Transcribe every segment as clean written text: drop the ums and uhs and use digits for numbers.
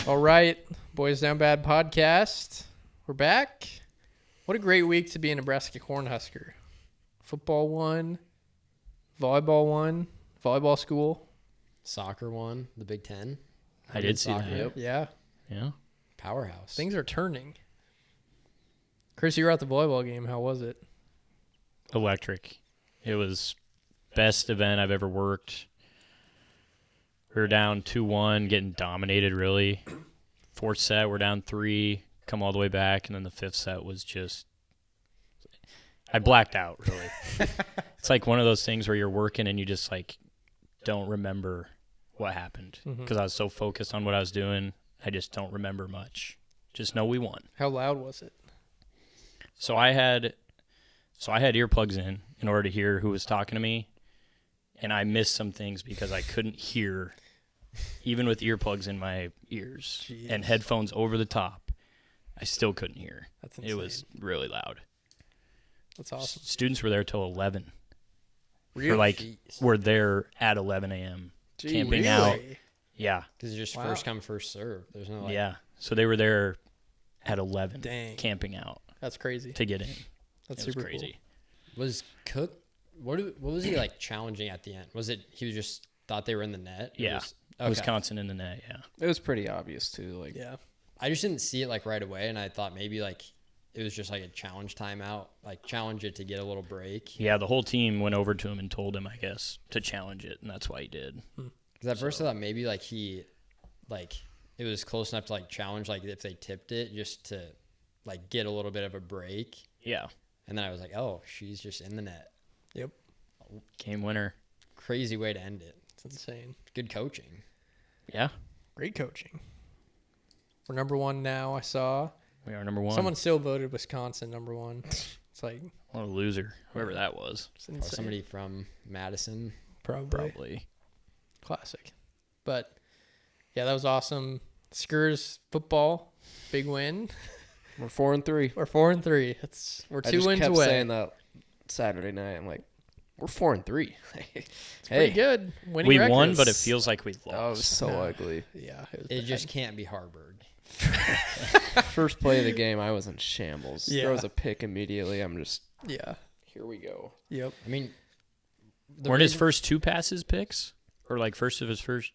All right, Boys Down Bad podcast. We're back. What a great week to be a Nebraska Cornhusker. Football won, volleyball school. Soccer won the Big Ten. I did see that. Yep. Yeah, Powerhouse. things are turning. Chris, you were at the volleyball game. How was it? Electric. It was best event I've ever worked. We were down 2-1, getting dominated really. Fourth set, we're down 3, come all the way back, and then the fifth set was just – I blacked out, really. It's like one of those things where you're working and you just, like, don't remember what happened because I was so focused on what I was doing. I just don't remember much. Just know we won. How loud was it? So I had earplugs in order to hear who was talking to me, and I missed some things because I couldn't hear, even with earplugs in my ears. Jeez. And headphones over the top. I still couldn't hear. That's insane. It was really loud. That's awesome. Students were there till 11. Really? Or like Jeez. we're there at 11 a.m. camping out. Yeah, Because it's just Wow. first come, first serve. There's no like. yeah. So they were there at 11, Dang. camping out That's crazy. to get in. That's It was super crazy. Was Cook? What was he like challenging at the end? Was it he was just thought they were in the net? It Yeah. was- okay. Wisconsin in the net, yeah. It was pretty obvious too. Like, cool. Yeah. I just didn't see it like right away, and I thought maybe like it was just like a challenge timeout, like challenge it to get a little break. Yeah, the whole team went over to him and told him, I guess, to challenge it, and that's why he did. Because at first I thought maybe like he, like it was close enough to like challenge, like if they tipped it, just to like get a little bit of a break. Yeah, And then I was like, oh, she's just in the net. Yep. game winner. Crazy way to end it. It's insane. Good coaching. Yeah, Great coaching. We're number one now, I saw. we are number one. Someone still voted Wisconsin number one. It's like, What a loser, whoever that was. it's Or insane. somebody from Madison. Probably. Probably. Classic. But, yeah, that was awesome. Skurs football, big win. we're 4-3. We're 4-3. We're I 2 just wins kept away. saying that Saturday night. I'm like, we're 4-3. It's pretty good. Winning We records. won, but it feels like we Oh, it was lost. so No. ugly. Yeah. It was It bad. just can't be Harburg. First play of the game, I was in shambles. Yeah. Throws a pick immediately. I'm just, Yeah. here we go. Yep. I mean, Weren't his first 2 passes picks? Or like two of his first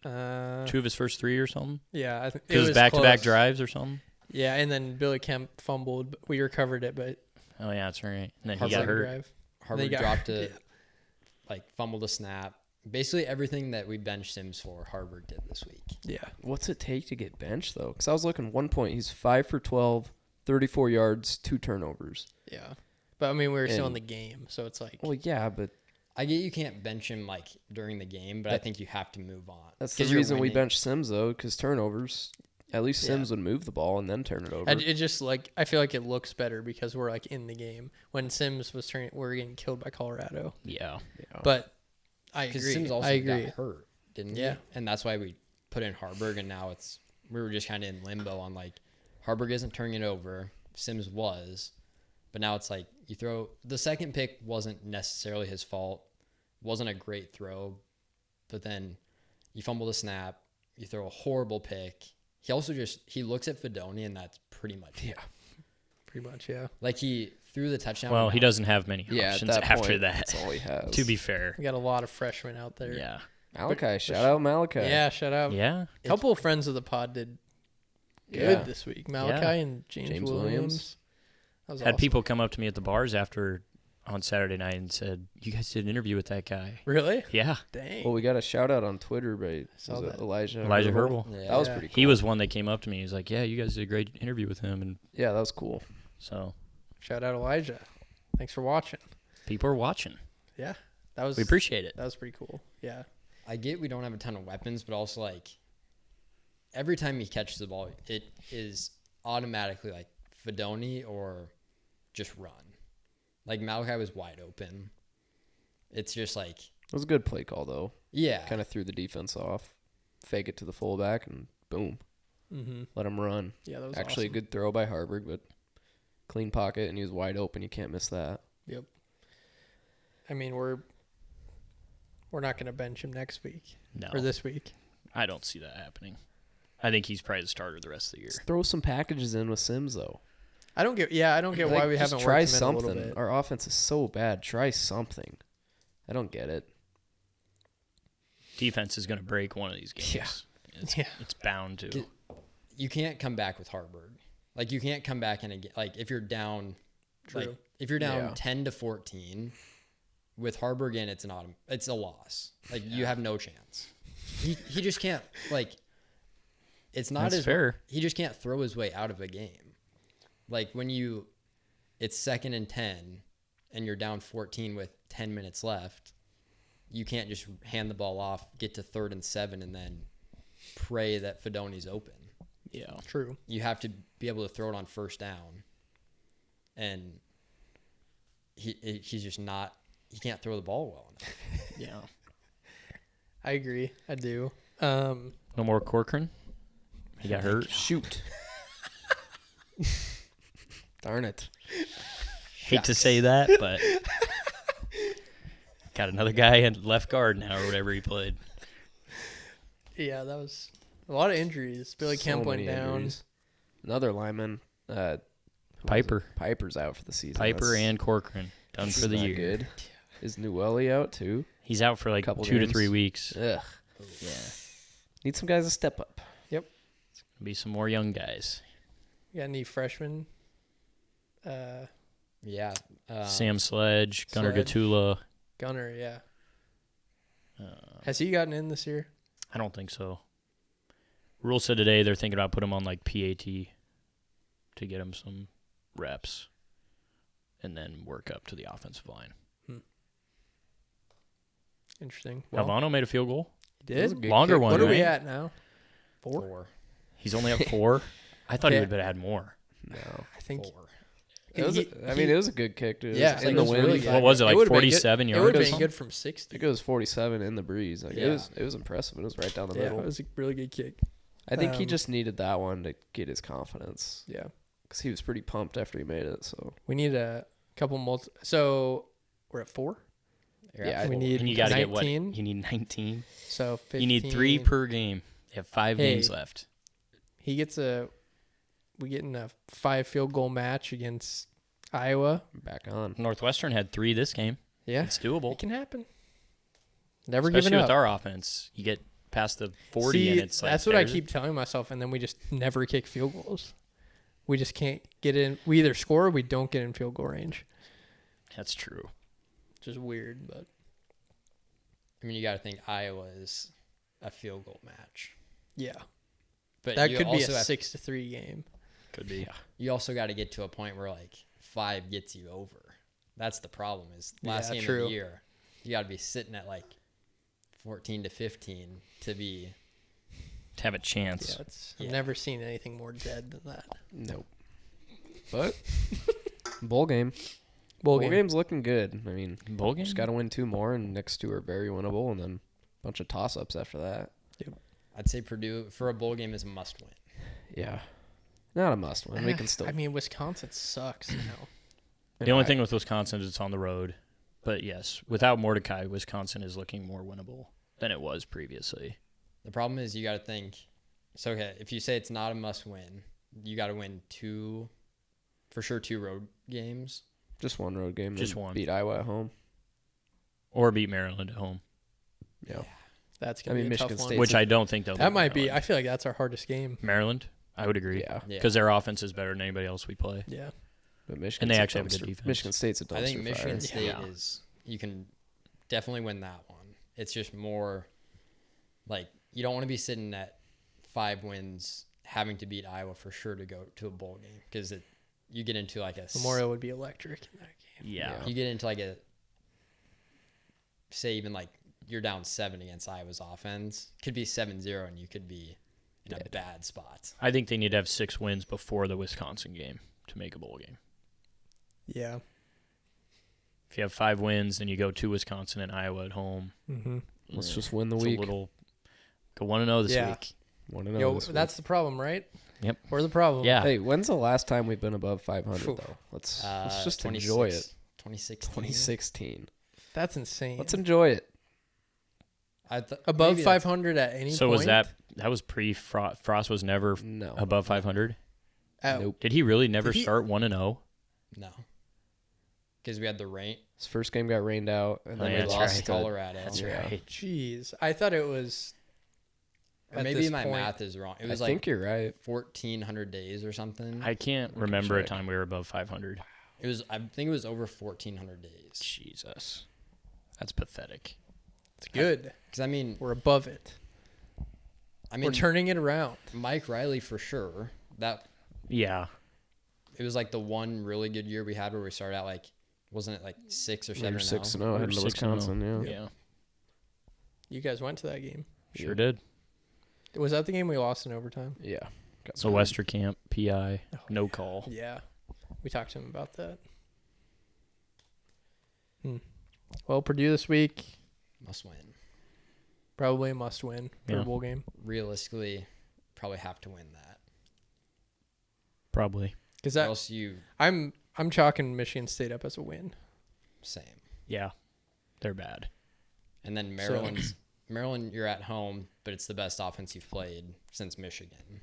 3 or something? Yeah. I think it Because was back-to-back close. drives or something? Yeah, and then Billy Kemp fumbled. But we recovered it, but Oh, yeah, that's right. And then he Harburg got hurt. drive. Harburg got dropped hurt, a like fumbled a snap. Basically everything that we benched Sims for, Harburg did this week. Yeah. What's it take to get benched, though? Because I was looking 1 point. He's 5 for 12, 34 yards, 2 turnovers. Yeah. But, I mean, we were still in And- the game, so it's like, Well, yeah, but I get you can't bench him like during the game, but I think you have to move on. that's the 'Cause you're reason we winning. benched Sims, though, because turnovers. At least Yeah. Sims would move the ball and then turn it over. it just like, I feel like it looks better because we're like in the game. When Sims was we were getting killed by Colorado. Yeah. Yeah. But I Because agree. Sims also I agree. got hurt, didn't Yeah. he? And that's why we put in Harburg, and now we were just kind of in limbo on like Harburg isn't turning it over. Sims was, but now it's like you throw the second pick wasn't necessarily his fault, wasn't a great throw, but then you fumble the snap, you throw a horrible pick. He also he looks at Fedoni, and that's pretty much it. Yeah. Pretty much, yeah. Like he threw the touchdown. Well, he doesn't have many Yeah, at options that after point, that, that's all he has. to be fair. We got a lot of freshmen out there. Yeah. Malachi, shout out Malachi. Yeah, shout out. Yeah. A couple of friends of the pod did good Yeah. this week. Malachi Yeah. and James Williams. That was Had awesome. people come up to me at the bars on Saturday night and said, "You guys did an interview with that guy." Really? Yeah. Dang. Well, we got a shout out on Twitter by saw was it that. Elijah Herbal. Yeah. That was Yeah. pretty cool. He was one that came up to me. He was like, "Yeah, you guys did a great interview with him," and Yeah, that was cool. so Shout out Elijah. Thanks for watching. people are watching. Yeah. That was We appreciate it. that was pretty cool. Yeah. I get we don't have a ton of weapons, but also like every time he catches the ball, it is automatically like Fedoni or just run. Like Malachi was wide open. It's just like It was a good play call though. yeah, Kind of threw the defense off, fake it to the fullback, and boom, let him run. Yeah, that was Actually, awesome. a good throw by Harburg, but clean pocket, and he was wide open. You can't miss that. Yep. I mean, we're not going to bench him next week No, or this week. I don't see that happening. I think he's probably the starter the rest of the year. Just throw some packages in with Sims though. I don't get why we Just haven't try worked him in a little something. bit. Our offense is so bad. Try something. I don't get it. Defense is going to break one of these games. Yeah. It's bound to. You can't come back with Harburg. Like, you can't come back in a game. Like, if you're down, True. if you're down Yeah. 10-14 with Harburg in, it's a loss. Like, you have no chance. He just can't, like, it's not That's as fair. He just can't throw his way out of a game. Like, when it's 2nd and 10 and you're down 14 with 10 minutes left, you can't just hand the ball off, get to 3rd and 7, and then pray that Fedoni's open. Yeah. True. You have to be able to throw it on 1st down. And he's just not, he can't throw the ball well enough. Yeah. I agree. I do. No more Corcoran? He got hurt? Shoot. Darn it. Hate to say that, but got another guy in left guard now or whatever he played. Yeah, that was a lot of injuries. Billy So Kemp went many down. injuries. Another lineman. who was Piper. it? Piper's out for the season. Piper That's- and Corcoran done that's for the not year. Good. Is Newelly out too? He's out for like Couple 2 to games. 3 weeks. Ugh. Yeah. Need some guys to step up. Be some more young guys. You got any freshmen? Yeah. Sam Sledge, Gunnar Sledge. Gatula. Gunner, yeah. Has he gotten in this year? I don't think so. Rule said today they're thinking about putting him on like PAT to get him some reps and then work up to the offensive line. Interesting. Alvano made a field goal. He That was a did? good Longer kick. one, What are we right? at now? 4? 4. He's only up 4. I thought he Yeah. would have had more. No. I think 4. It was, it was a good kick, dude. Yeah, in it the was wind. really good. What was it, It like would've been good- 47 it yards? would or have been something? good from 60. It goes 47 in the breeze. Like Yeah. it was impressive. It was right down the Yeah, middle. it was a really good kick. I think he Um, just needed that one to get his confidence Yeah. because he was pretty pumped after he made it. So We need a couple So we're at 4. Yeah, we need And you got to get what? 19. You need 19. So 15. You need 3 per game. You have 5 Hey. games left. We get in a 5 field goal match against Iowa. back on. Northwestern had 3 this game. Yeah, It's doable. it can happen. Never Especially giving with up. our offense. You get past the 40 See, and it's like that's what I there's- keep telling myself, and then we just never kick field goals. We just can't get in. We either score or we don't get in field goal range. That's true. Which is weird, but I mean, you got to think Iowa is a field goal match. yeah, But that you could be a also have- 6-3 game. Could be. You also got to get to a point where like 5 gets you over. That's the problem. Is last Yeah, game true. of the year, you got to be sitting at like 14 to 15 to be. To have a chance. Yeah, I've Yeah. never seen anything more dead than that. Nope. But bowl game. Bowl Bowl game. game's looking good. I mean, Bowl game? just got to win 2 more, and next 2 are very winnable, and then a bunch of toss-ups after that. I'd say Purdue for a bowl game is a must win. Yeah. Not a must-win. We can still. I mean, Wisconsin sucks now. The only thing with Wisconsin is it's on the road. But yes, without Mordecai, Wisconsin is looking more winnable than it was previously. The problem is you got to think. So okay, if you say it's not a must win, you got to win 2 road games. Just 1 road game. Just then one. Beat Iowa at home. Or beat Maryland at home. Yeah. That's gonna I mean, be a Michigan tough one. State's Which I don't think they'll That beat might be. Maryland. I feel like that's our hardest game. Maryland, I would agree. Yeah. Yeah. Because their offense is better than anybody else we play. Yeah. But Michigan And they State's actually have a good dumpster- defense. Michigan State's a dumpster I think Michigan fire. State Yeah. is. You can definitely win that one. It's just more like you don't want to be sitting at 5 wins, having to beat Iowa for sure to go to a bowl game because you get into like a Memorial would be electric in that game. Yeah. You get into like a say even like you're down 7 against Iowa's offense, could be 7-0 and you could be in a bad spot. I think they need to have 6 wins before the Wisconsin game to make a bowl game. Yeah. If you have 5 wins, then you go to Wisconsin and Iowa at home. Mm-hmm. Let's just win the It's week. a little go 1-0 this Yeah. week. Want to know Yo, this week. that's the problem, right? Yep. We're the problem. Yeah. Hey, when's the last time we've been above 500 Phew. though? Let's just enjoy 26 it. 2016. 2016. That's insane. Let's enjoy it. I th- Above maybe that's- 500 at any So point. was that That was pre-Frost. Frost was never No. above 500. Oh, Nope. Did he really never Did he- start 1-0? No. Because we had the rain. His first game got rained out, and Oh, then yeah, We that's lost right. to Colorado. That's Yeah. right. jeez. I thought it was. Or at maybe this my point- math is wrong. It I was think like you're right. 1,400 days or something. I can't can remember a check. time we were above 500. It was. I think it was over 1,400 days. Jesus. That's pathetic. It's good. Because I mean, We're above it. I mean, We're turning it around. Mike Riley for sure. That Yeah. it was like the one really good year we had where we started out like, wasn't it like 6 or We 7? were 6-0 We were heading to 6-0. Wisconsin. Yeah. Yeah. You guys went to that game. Sure Yeah. did. Was that the game we lost in overtime? Yeah. Got So Wester Camp, PI, Oh, no call. Yeah. We talked to him about that. Well, Purdue this week, Must win. probably a must win for Yeah. a bowl game. Realistically, probably have to win that. Probably. Because Or else you I'm chalking Michigan State up as a win. same. Yeah. They're bad. And then Maryland, you're at home, but it's the best offense you've played since Michigan.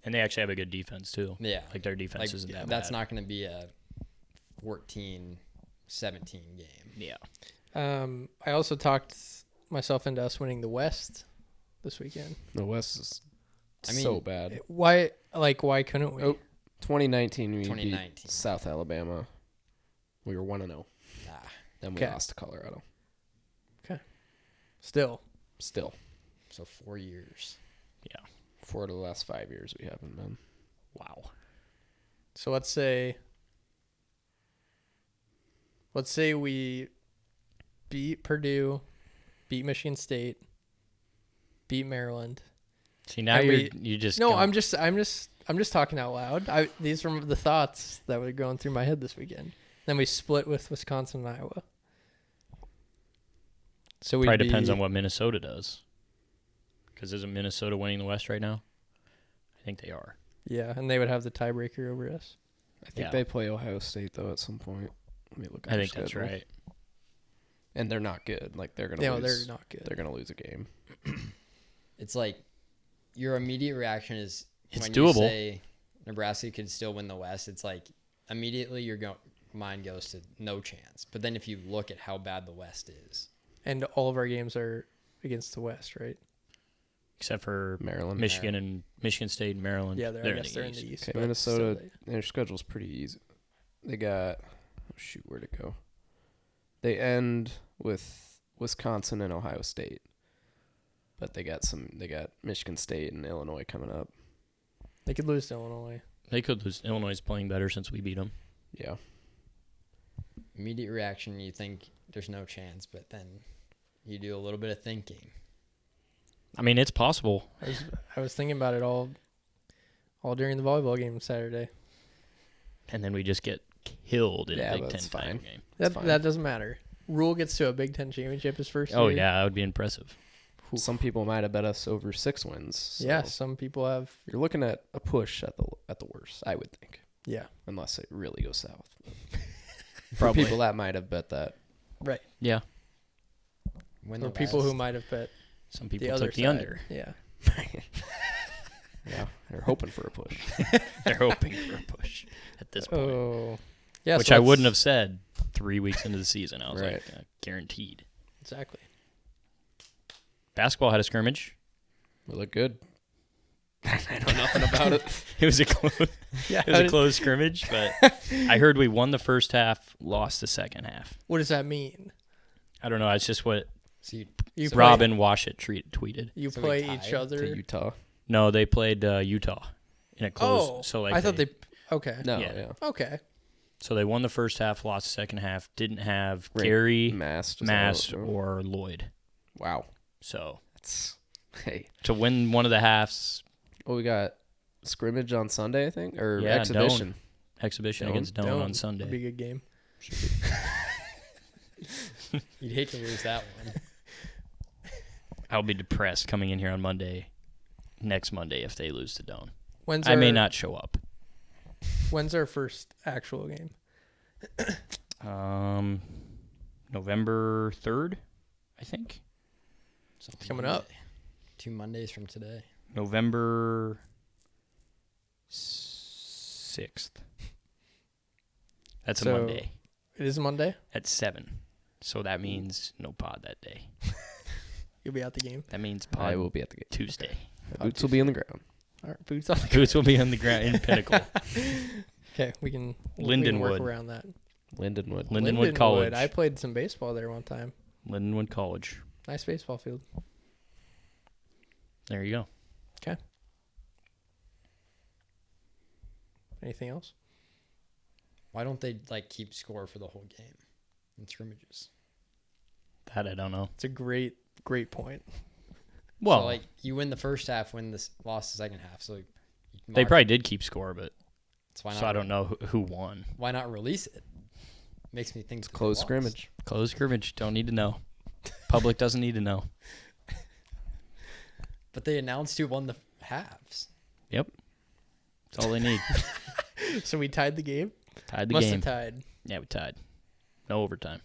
And they actually have a good defense, too. Yeah. Like, their defense isn't that that's bad. not going to be a 14-17 game. Yeah. I also talked myself into us winning the West this weekend. The West is I mean, so bad. Why couldn't we? Oh. 2019, we beat 2019. South Alabama. We were 1-0. Nah. Then we Okay. lost to Colorado. Still. Still, So 4 years. 4 of the last 5 years we haven't been. Wow. So let's say we beat Purdue, beat Michigan State, beat Maryland. See, now And you just No, gonna- I'm just talking out loud. These were the thoughts that were going through my head this weekend. Then we split with Wisconsin and Iowa. So we probably depends on what Minnesota does. Because isn't Minnesota winning the West right now? I think they are. Yeah, and they would have the tiebreaker over us. I think Yeah. they play Ohio State though at some point. Let me look at I their think that's schedule. right. And they're not good. Like they're gonna No, lose. they're not good. They're gonna lose a game. It's like your immediate reaction is It's when doable. you say Nebraska could still win the West, it's like immediately your mind goes to no chance. But then if you look at how bad the West is, And all of our games are against the West, right? Except for Maryland. Michigan and Michigan State and Maryland. Yeah, they're I in guess the they're in East. the East. Okay, but Minnesota. still Their schedule's pretty easy. They got. Oh shoot, where'd it go? They end with Wisconsin and Ohio State, but they got Michigan State and Illinois coming up. they could lose to Illinois. They could lose. Illinois is playing better since we beat them. Yeah. immediate reaction, you think there's no chance, but then you do a little bit of thinking. I mean, it's possible. I was thinking about it all during the volleyball game Saturday. And then we just get killed in Yeah, a Big but Ten it's title fine. game. fine. That doesn't matter. Rule gets to a Big Ten championship his first Oh, year. yeah, that would be impressive. Some people might have bet us over 6 wins. So Yeah, some people have. You're looking at a push at the worst, I would think, Yeah. unless it really goes south. For Probably. people that might have bet that. Right. Yeah. Win Or the people West. who might have bet Some the people other took the side. under. Yeah. Yeah, they're hoping for a push. They're hoping for a push at this point. Oh. Yeah. Which so I let's- wouldn't have said 3 weeks into the season. I was Right. like, guaranteed. Exactly. Basketball had a scrimmage. We look good. I know nothing about it. It was a close, Yeah. it was a close scrimmage, but I heard we won the first half, lost the second half. What does that mean? I don't know. It's just what So You So play, Robin Washit tweeted. You So we play tied each to other. To Utah. No, they played Utah in a close. Oh, so like I thought they. Okay. No, Yeah. yeah. Okay. So they won the first half, lost the second half. Didn't have Right. Gary, Mast. Mast, or Lloyd. Wow. So That's hey. to win one of the halves, Well, we got scrimmage on Sunday, I think, or Yeah, exhibition. exhibition Doan? against Doan on Would be a Sunday. good game. you'd hate to lose that one. I'll be depressed coming in here on next Monday if they lose to Doan. When's I may our- not show up. When's our first actual game? November 3rd, I think. Something Coming like up. that. 2 Mondays from today. November 6th. That's a So- Monday It is Monday. at 7. So that means no pod that day. You'll be at the game. That means I pod will be at the game. Tuesday. My boots will be on the ground. All right, boots on. Boots will be on the ground in Pinnacle. Okay, we can Lindenwood. work around that. Lindenwood. Lindenwood College. I played some baseball there one time. Lindenwood College. Nice baseball field. There you go. Anything else? Why don't they keep score for the whole game in scrimmages? That I don't know. It's a great point. Well, so, you win the first half, lost the second half. So they probably did keep score, but so why not? so I don't know who won. Why not release it? Makes me think It's close scrimmage. Closed scrimmage. Don't need to know. Public doesn't need to know. But they announced who won the halves. Yep. That's all they need. So we tied the game. Tied the Must game. have tied. Yeah, we tied. No overtime.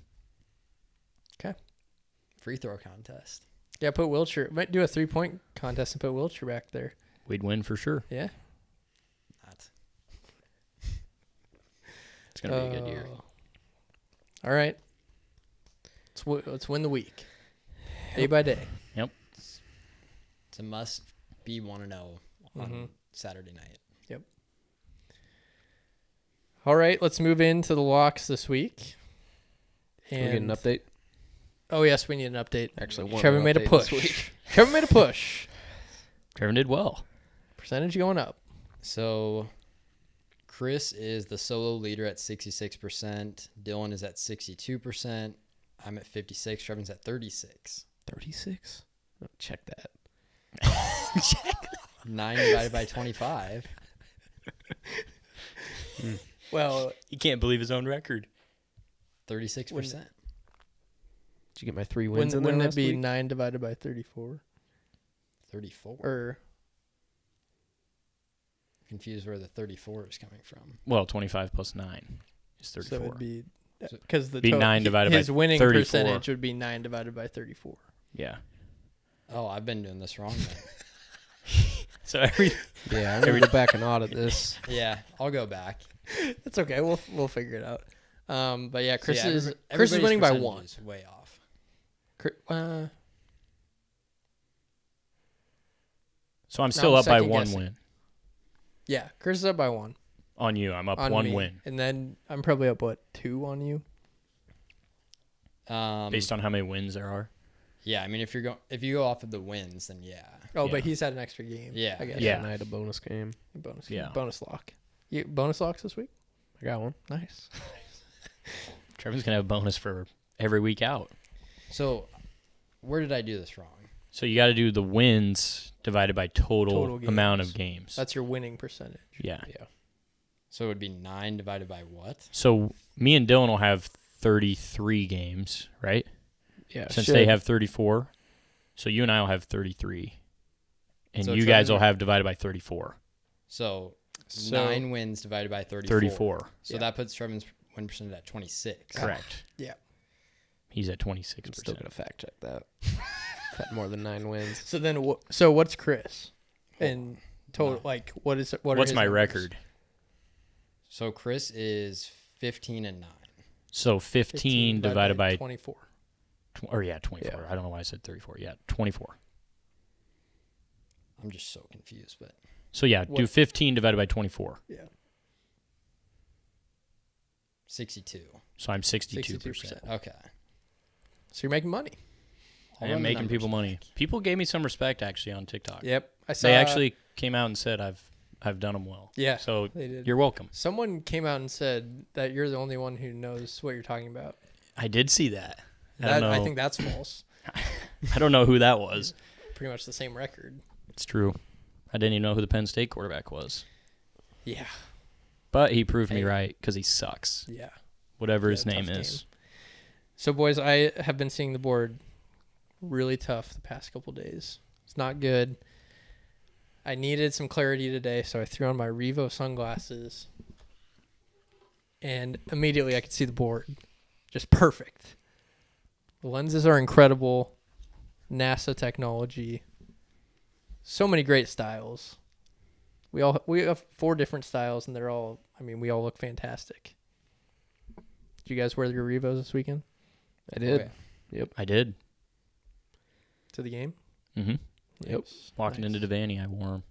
Free throw contest. Yeah, put Wiltshire. Might do a 3-point contest and put Wiltshire back there. We'd win for sure. Yeah. Not. It's gonna be a good year. All right. Let's win the week. Day by day. It's a must be 1-0 on Mhm. Saturday night. All right, let's move into the locks this week. Can we get an update? Oh yes, we need an update. Actually, one Trevor made a update this push. week. Trevor made a push. Trevor did well. Percentage going up. So Chris is the solo leader at 66%. Dylan is at 62%. I'm at 56. Trevor's at 36. 36? Oh, check that. 9 divided by 25. Well, He can't believe his own record. 36%. Did you get my 3 wins in there wouldn't it last be week? 9 divided by 34? 34. Or Confused where the 34 is coming from. Well, 25 plus 9 is 34. so it'd be So- because the Be 9 divided by his winning 34. percentage would be 9 divided by 34. Yeah. Oh, I've been doing this wrong then. So every Yeah, I'm going to go back and audit this. Yeah, I'll go back. That's okay. We'll figure it out. But yeah, Chris So, yeah, is everybody's winning by percentage 1. is way off. So I'm still I'm up by second 1 guessing. win. Yeah, Chris is up by 1 On you, I'm up on 1 me. win. And then I'm probably up 2 on you. Based on how many wins there are. Yeah, I mean if you go off of the wins, then yeah. Oh, Yeah. but he's had an extra game. Yeah. I guess. Yeah. And I had a bonus game. Bonus. Yeah. Bonus lock. You bonus locks this week? I got one. Nice. Trevor's going to have a bonus for every week out. So, where did I do this wrong? So you got to do the wins divided by total Total amount games. of games. That's your winning percentage. Yeah. Yeah. So it would be 9 divided by what? So me and Dylan will have 33 games, right? Yeah. Since should. they have 34. So you and I will have 33. And So you guys Trevor- will have divided by 34. So, So 9 wins divided by 34. 34. So Yeah. that puts Trevor's win percentage at 26. Correct. Yeah. He's at I'm 26%. still going to fact check that. Had more than 9 wins. So then, so what's Chris? And total, like, what is what? are What's his my numbers? record? So Chris is 15 and 9. So 15 divided by 24. 24. Yeah. I don't know why I said 34. Yeah, 24. I'm just so confused, but So yeah, do What? 15 divided by 24. Yeah. 62. So I'm 62%. 62%. Okay. So you're making money. I I'll am run the making numbers people money. back. People gave me some respect actually on TikTok. Yep. I saw. They actually came out and said I've done them well. Yeah. So They did. you're welcome. Someone came out and said that you're the only one who knows what you're talking about. I did see that. I That, don't know. I think that's false. I don't know who that was. Pretty much the same record. It's true. I didn't even know who the Penn State quarterback was. Yeah. But he proved me Hey. right because he sucks. Yeah. Whatever Yeah, his name tough is. game. So, boys, I have been seeing the board really tough the past couple days. It's not good. I needed some clarity today, so I threw on my Revo sunglasses, and immediately I could see the board. Just perfect. The lenses are incredible. NASA technology. so many great styles. We have 4 different styles, and they're all. I mean, we all look fantastic. Did you guys wear your Revos this weekend I did. Oh, yeah. Yep. I did. to the game? Mm-hmm. Yep. Walking Nice. into Devaney, I wore 'em.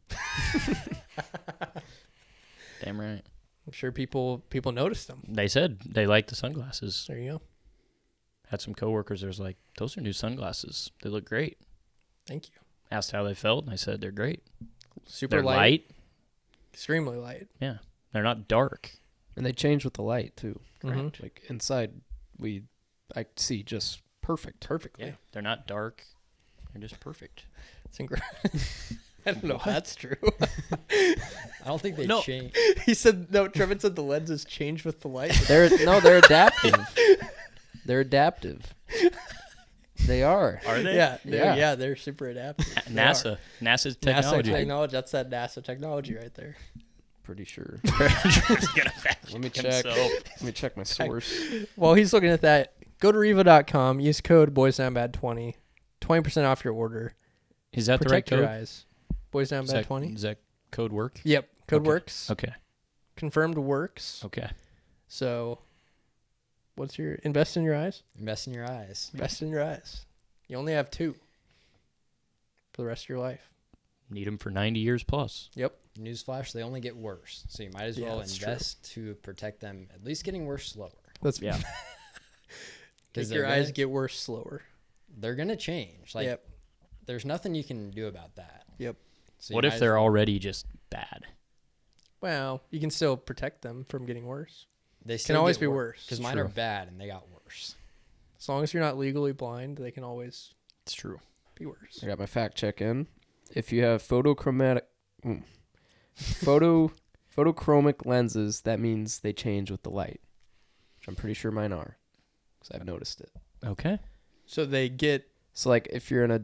Damn right. I'm sure people noticed them. They said they liked the sunglasses. There you go. Had some coworkers. There's like, those are new sunglasses. They look great. Thank you. Asked how they felt, and I said they're great. Super They're light, light. extremely light. Yeah, they're not dark. And they change with the light too. Mhm. Like inside, I see just perfect. Perfectly. Yeah, they're not dark. They're just perfect. It's incredible. I don't know if that's true. I don't think they No. change. He said no. Trevin said the lenses change with the light. They're adaptive. They're adaptive. They are. Are they? Yeah, they're super adaptive. They are. NASA's NASA technology. technology. That's that NASA technology right there. Pretty sure. Let Let me check. Let me check my source. While he's looking at that, go to Revo.com. Use code BoysDownBad20. 20% off your order. Is that Protect the your right code? eyes. BoysDownBad20. Does that code work? Yep. Code Okay. works. Okay. Confirmed works. Okay. So, what's your invest in your eyes? Invest in your eyes. Invest in your eyes. You only have 2 for the rest of your life. Need them for 90 years plus. Yep. Newsflash, they only get worse. So you might as Yeah, well that's true. invest to protect them, at least getting worse slower. That's Yeah. Make 'Cause your they're eyes gonna- get worse slower. They're going to change. Like, Yep. there's nothing you can do about that. Yep. So you What might if as they're well- already just bad? Well, you can still protect them from getting worse. They Can always be worse. Because mine True. are bad and they got worse. As long as you're not legally blind, they can always It's true. be worse. I got my fact check in. If you have photochromic lenses, that means they change with the light, which I'm pretty sure mine are, because I've noticed it. Okay. So they get So like if you're in a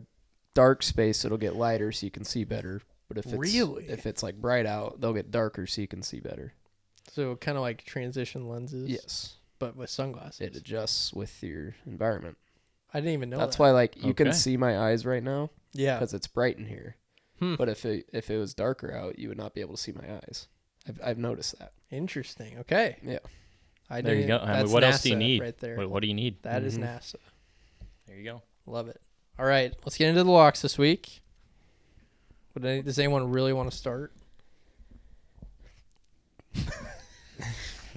dark space, it'll get lighter so you can see better. But if it's Really? if it's like bright out, they'll get darker so you can see better. so kind of like transition lenses. Yes, But with sunglasses. it adjusts with your environment. I didn't even know That's that. why like you can Okay. see my eyes right now Yeah. because it's bright in here. Hmm. But if it was darker out, you would not be able to see my eyes. I've noticed that. Interesting. Okay. Yeah. I There you didn't- go. I mean, that's what else do you NASA need? right there? What do you need? That is Mhm. NASA. There you go. Love it. All right, let's get into the locks this week. Does anyone really want to start?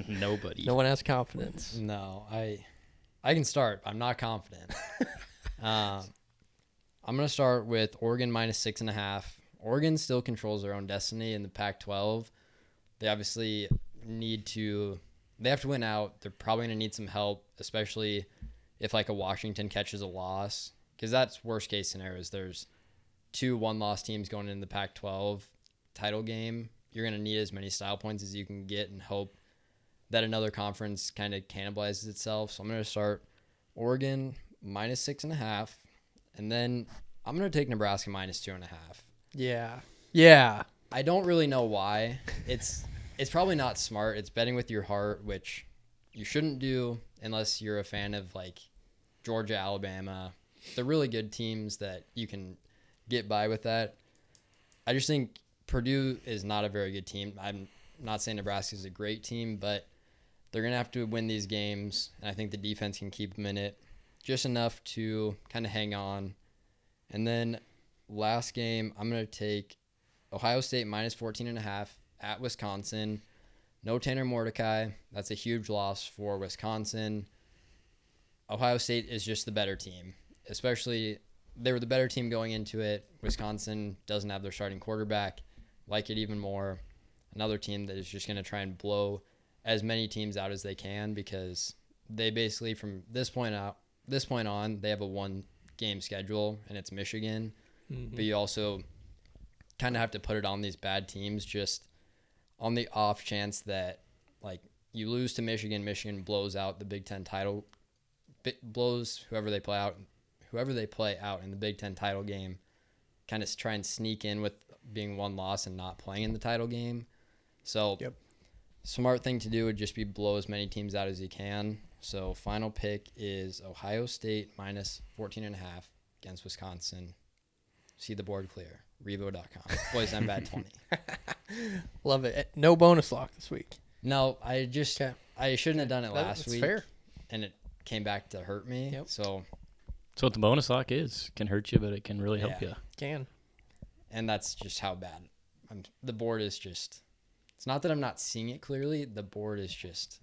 Nobody. No one has confidence. No, I can start. I'm not confident. I'm going to start with Oregon minus 6.5. Oregon still controls their own destiny in the Pac-12. They obviously they have to win out. They're probably going to need some help, especially if like a Washington catches a loss, because that's worst case scenarios. There's 2 one-loss teams going into the Pac-12 title game. You're going to need as many style points as you can get and hope that another conference kind of cannibalizes itself. So I'm going to start Oregon minus 6.5, and then I'm going to take Nebraska minus 2.5. Yeah. Yeah. I don't really know why. It's probably not smart. It's betting with your heart, which you shouldn't do unless you're a fan of like Georgia, Alabama. They're really good teams that you can get by with that. I just think Purdue is not a very good team. I'm not saying Nebraska is a great team, but they're going to have to win these games, and I think the defense can keep them in it just enough to kind of hang on. And then last game, I'm going to take Ohio State minus 14.5 at Wisconsin. No Tanner Mordecai. That's a huge loss for Wisconsin. Ohio State is just the better team, especially they were the better team going into it. Wisconsin doesn't have their starting quarterback. Like it even more. Another team that is just going to try and blow as many teams out as they can, because they basically from this point on, they have a 1-game schedule, and it's Michigan. Mm-hmm. But you also kind of have to put it on these bad teams just on the off chance that like you lose to Michigan, Michigan blows out the Big Ten title, blows whoever they play out in the Big Ten title game, kind of try and sneak in with being 1 loss and not playing in the title game. So Yep. Smart thing to do would just be blow as many teams out as you can. So final pick is Ohio State minus 14.5 against Wisconsin. see the board clear. Revo.com. Boys, I'm bad 20. Love it. No bonus lock this week. No, I shouldn't have done it That's last week. fair. And it came back to hurt me. Yep. So That's what the bonus lock is. Can hurt you, but it can really help you. Can. and that's just how bad the board is. Just, it's not that I'm not seeing it clearly. The board is just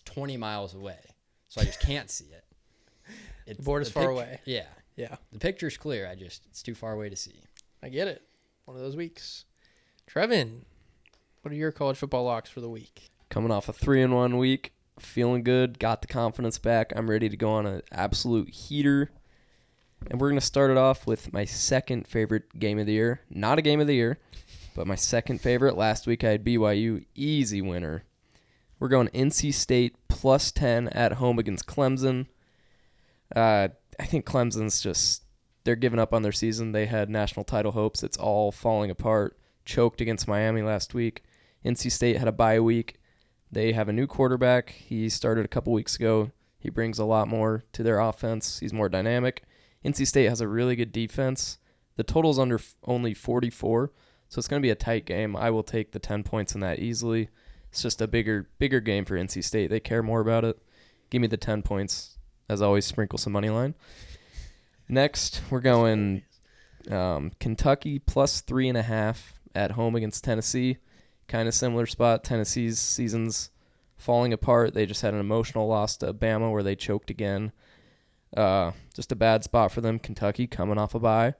20 miles away, so I just can't see it. The board is far away. Yeah. Yeah. The picture's clear. It's too far away to see. I get it. One of those weeks. Trevin, what are your college football locks for the week? Coming off a 3-1 week, feeling good, got the confidence back. I'm ready to go on an absolute heater. And we're going to start it off with my second favorite game of the year. Not a game of the year, but my second favorite. Last week I had BYU, easy winner. We're going NC State plus 10 at home against Clemson. I think Clemson's just, they're giving up on their season. They had national title hopes. It's all falling apart. Choked against Miami last week. NC State had a bye week. They have a new quarterback. He started a couple weeks ago. He brings a lot more to their offense. He's more dynamic. NC State has a really good defense. The total's under only 44, so it's going to be a tight game. I will take the 10 points in that easily. It's just a bigger game for NC State. They care more about it. Give me the 10 points. As always, sprinkle some money line. Next, we're going Kentucky plus 3.5 at home against Tennessee. Kind of similar spot. Tennessee's season's falling apart. They just had an emotional loss to Bama where they choked again. Just a bad spot for them. Kentucky coming off a bye.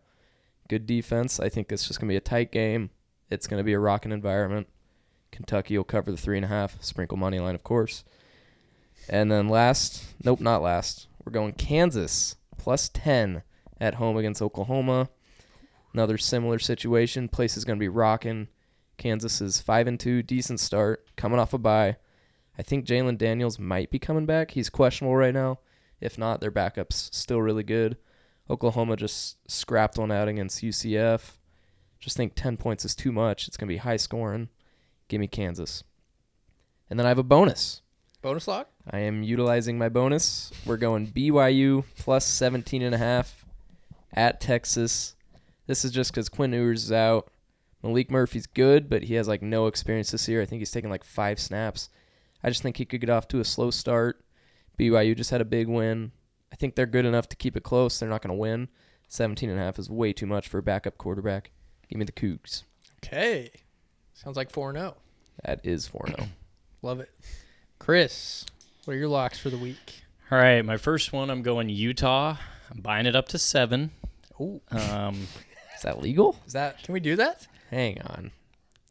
Good defense. I think it's just going to be a tight game. It's going to be a rocking environment. Kentucky will cover the 3.5. Sprinkle money line, of course. And then not last. We're going Kansas plus 10 at home against Oklahoma. Another similar situation. Place is going to be rocking. Kansas is 5-2, decent start, coming off a bye. I think Jalen Daniels might be coming back. He's questionable right now. If not, their backup's still really good. Oklahoma just scrapped one out against UCF. Just think 10 points is too much. It's going to be high scoring. Give me Kansas. And then I have a bonus. Bonus lock? I am utilizing my bonus. We're going BYU plus 17.5 at Texas. This is just because Quinn Ewers is out. Malik Murphy's good, but he has no experience this year. I think he's taken 5 snaps. I just think he could get off to a slow start. BYU just had a big win. I think they're good enough to keep it close. They're not going to win. 17.5 is way too much for a backup quarterback. Give me the Cougs. Okay. Sounds like 4-0. That is 4-0. Love it. Chris, what are your locks for the week? All right, my first one, I'm going Utah. I'm buying it up to 7. Ooh. Is that legal? Can we do that? Hang on.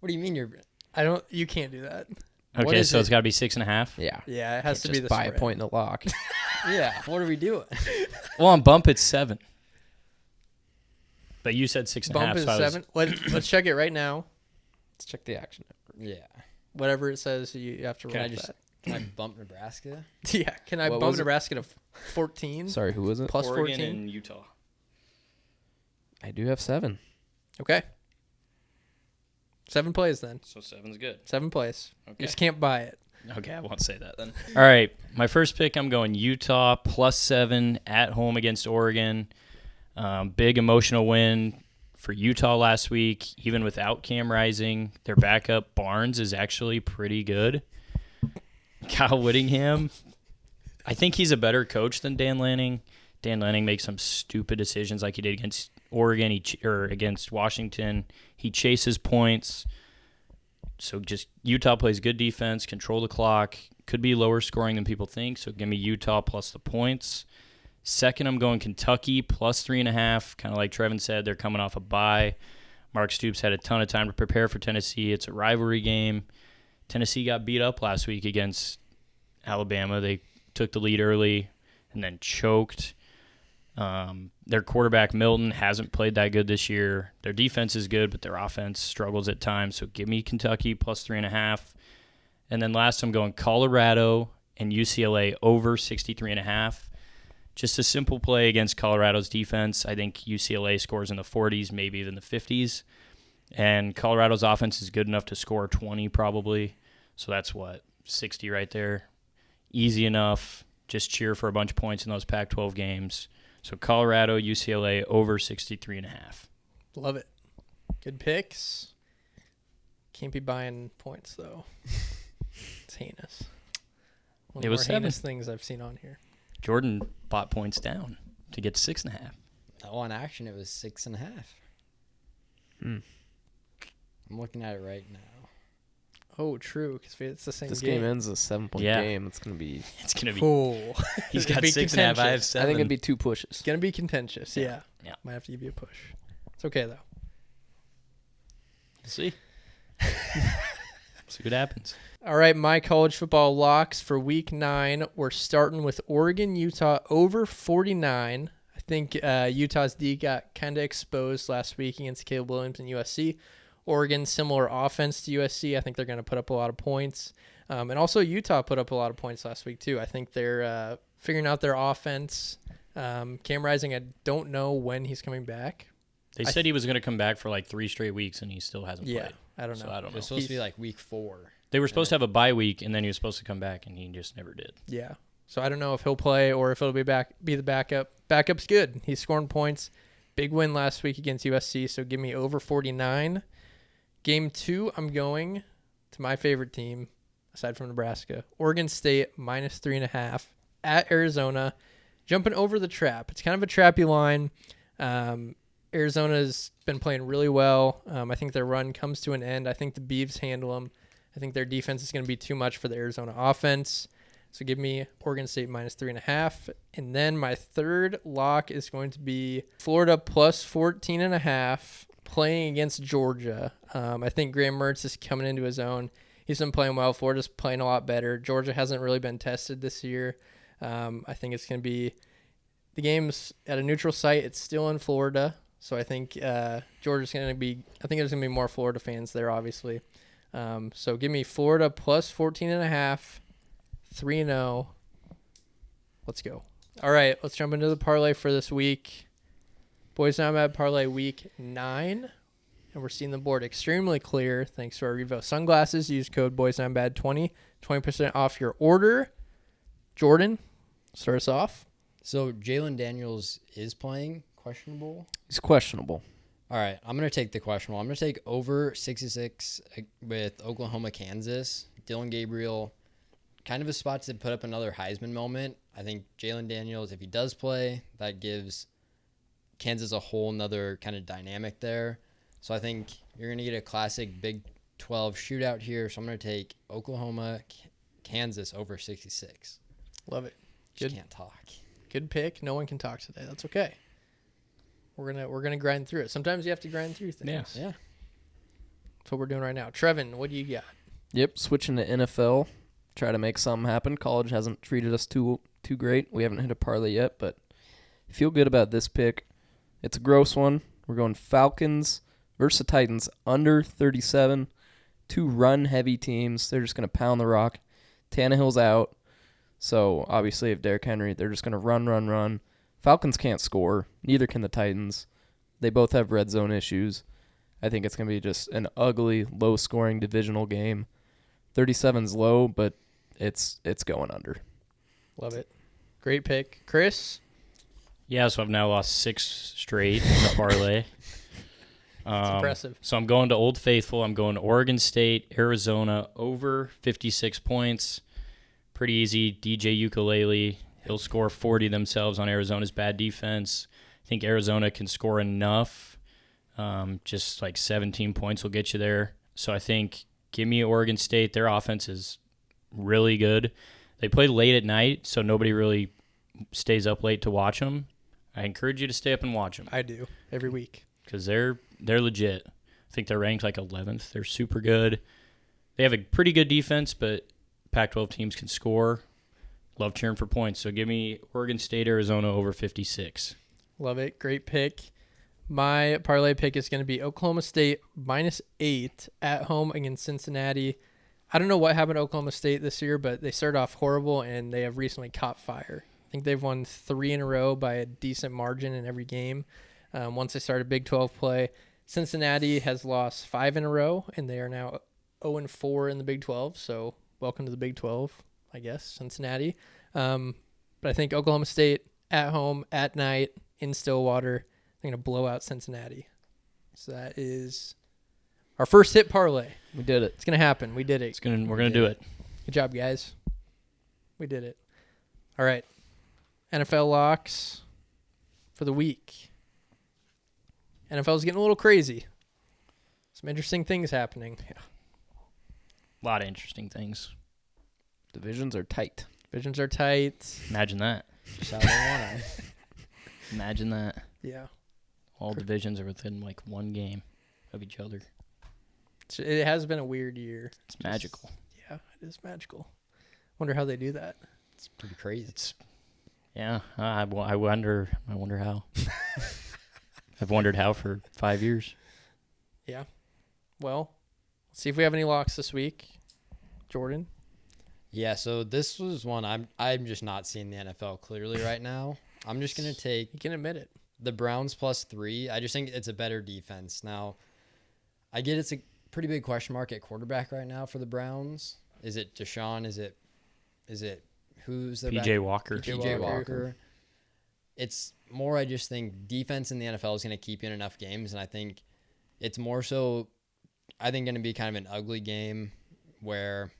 What do you mean You can't do that. Okay, so it's got to be 6.5. Yeah. Yeah, it has to be the buy spread. a point in the lock. yeah, what are we doing? Well, on bump, it's 7. But you said 6.5. Bump is so 7. Let's check it right now. Let's check the action. Yeah. Whatever it says, you have to roll that. Can I bump Nebraska? Yeah, can I What bump was it? Nebraska to 14? Sorry, who was it? Plus Oregon 14? and Utah. I do have 7. Okay. 7 plays then. So 7's good. 7 plays. Okay. You just can't buy it. Okay, I won't say that then. All right, my first pick, I'm going Utah plus 7 at home against Oregon. Big emotional win for Utah last week, even without Cam Rising. Their backup, Barnes, is actually pretty good. Kyle Whittingham, I think he's a better coach than Dan Lanning. Dan Lanning makes some stupid decisions like he did against Oregon or against Washington. He chases points. So just Utah plays good defense, control the clock. Could be lower scoring than people think, so give me Utah plus the points. Second, I'm going Kentucky plus 3.5. Kind of like Trevin said, they're coming off a bye. Mark Stoops had a ton of time to prepare for Tennessee. It's a rivalry game. Tennessee got beat up last week against Alabama. They took the lead early and then choked. Their quarterback, Milton, hasn't played that good this year. Their defense is good, but their offense struggles at times. So give me Kentucky plus 3.5. And then last, I'm going Colorado and UCLA over 63.5. Just a simple play against Colorado's defense. I think UCLA scores in the 40s, maybe even the 50s. And Colorado's offense is good enough to score 20 probably. So that's 60 right there. Easy enough. Just cheer for a bunch of points in those Pac-12 games. So Colorado, UCLA over 63.5. Love it. Good picks. Can't be buying points, though. It's heinous. One It of was the 7. heinous things I've seen on here. Jordan bought points down to get 6.5. Oh, on action, it was 6.5. Hmm. I'm looking at it right now. Oh, true, because it's the same This game. game ends a 7-point Yeah. game. It's gonna be. It's going to be. Cool. He's It'd got be 6.5. I have contentious. 7. I think it'd be 2 pushes. It's going to be contentious, yeah. Yeah. Might have to give you a push. It's okay, though. We'll see. See what happens. All right, my college football locks for week 9. We're starting with Oregon, Utah over 49. I think Utah's D got kind of exposed last week against Caleb Williams and USC. Oregon, similar offense to USC. I think they're going to put up a lot of points. And also Utah put up a lot of points last week too. I think they're figuring out their offense. Cam Rising, I don't know when he's coming back. They said he was going to come back for like 3 straight weeks, and he still hasn't Yeah, played. I don't So know. I It don't know. was supposed to be like week 4. They were supposed to have a bye week, and then he was supposed to come back, and he just never did. Yeah. So I don't know if he'll play or if it'll be the backup. Backup's good. He's scoring points. Big win last week against USC, so give me over 49. Game 2, I'm going to my favorite team, aside from Nebraska. Oregon State, minus 3.5 at Arizona. Jumping over the trap. It's kind of a trappy line. Arizona's been playing really well. I think their run comes to an end. I think the Beavs handle them. I think their defense is going to be too much for the Arizona offense. So give me Oregon State minus 3.5. And then my third lock is going to be Florida plus 14.5 playing against Georgia. I think Graham Mertz is coming into his own. He's been playing well. Florida's playing a lot better. Georgia hasn't really been tested this year. I think it's going to be the game's at a neutral site. It's still in Florida. So I think Georgia's going to be – I think there's going to be more Florida fans there, obviously. So give me Florida plus 14.5, 3-0. Let's go. All right, let's jump into the parlay for this week. Boys, now I'm at parlay week 9, and we're seeing the board extremely clear thanks to our Revo sunglasses. Use code BoysNoutBad20, 20% off your order. Jordan, start us off. So Jalen Daniels is playing questionable. He's questionable. All right, I'm going to take the questionable. I'm going to take over 66 with Oklahoma, Kansas. Dylan Gabriel, kind of a spot to put up another Heisman moment. I think Jalen Daniels, if he does play, that gives Kansas a whole nother kind of dynamic there. So I think you're going to get a classic Big 12 shootout here. So I'm going to take Oklahoma, Kansas over 66. Love it. Just Good. can't talk. Good pick. No one can talk today. That's okay. We're gonna grind through it. Sometimes you have to grind through things. Yeah. That's what we're doing right now. Trevin, what do you got? Yep, switching to NFL. Try to make something happen. College hasn't treated us too great. We haven't hit a parlay yet, but feel good about this pick. It's a gross one. We're going Falcons versus the Titans under 37. 2 run-heavy teams. They're just going to pound the rock. Tannehill's out. So, obviously, if Derrick Henry, they're just going to run. Falcons can't score. Neither can the Titans. They both have red zone issues. I think it's going to be just an ugly, low-scoring divisional game. 37's low, but it's going under. Love it. Great pick. Chris? Yeah, so I've now lost 6 straight in the parlay. It's impressive. So I'm going to Old Faithful. I'm going to Oregon State, Arizona, over 56 points. Pretty easy. DJ Ukulele. He'll score 40 themselves on Arizona's bad defense. I think Arizona can score enough. Just like 17 points will get you there. So I think give me Oregon State. Their offense is really good. They play late at night, so nobody really stays up late to watch them. I encourage you to stay up and watch them I do. Every week. because they're legit. I think they're ranked like 11th. They're super good. They have a pretty good defense, but Pac-12 teams can score. Love cheering for points. So give me Oregon State, Arizona over 56. Love it. Great pick. My parlay pick is going to be Oklahoma State -8 at home against Cincinnati. I don't know what happened to Oklahoma State this year, but they started off horrible, and they have recently caught fire. I think they've won 3 in a row by a decent margin in every game. Once they started Big 12 play, Cincinnati has lost 5 in a row, and they are now 0-4 in the Big 12. So welcome to the Big 12, I guess, Cincinnati. But I think Oklahoma State at home at night in Stillwater. They're going to blow out Cincinnati. So that is our first hit parlay. We did it. It's going to happen. We did it. We're gonna do it. Good job, guys. We did it. All right. NFL locks for the week. NFL's getting a little crazy. Some interesting things happening. A lot of interesting things. Divisions are tight. Divisions are tight. Imagine that. Just how they want 'em. Imagine that. Yeah. All divisions are within like one game of each other. It has been a weird year. It's magical. Yeah, it is magical. Wonder how they do that. It's pretty crazy. Yeah, I wonder how. I've wondered how for 5 years. Yeah. Well, let's see if we have any locks this week. Jordan? Yeah, so this was one I'm just not seeing the NFL clearly right now. I'm just gonna take You can admit it. the Browns +3. I just think it's a better defense. Now, I get it's a pretty big question mark at quarterback right now for the Browns. Is it Deshaun? Is it who's their PJ Walker. PJ Walker. It's more, I just think defense in the NFL is going to keep you in enough games, and I think it's more so, I think, going to be kind of an ugly game where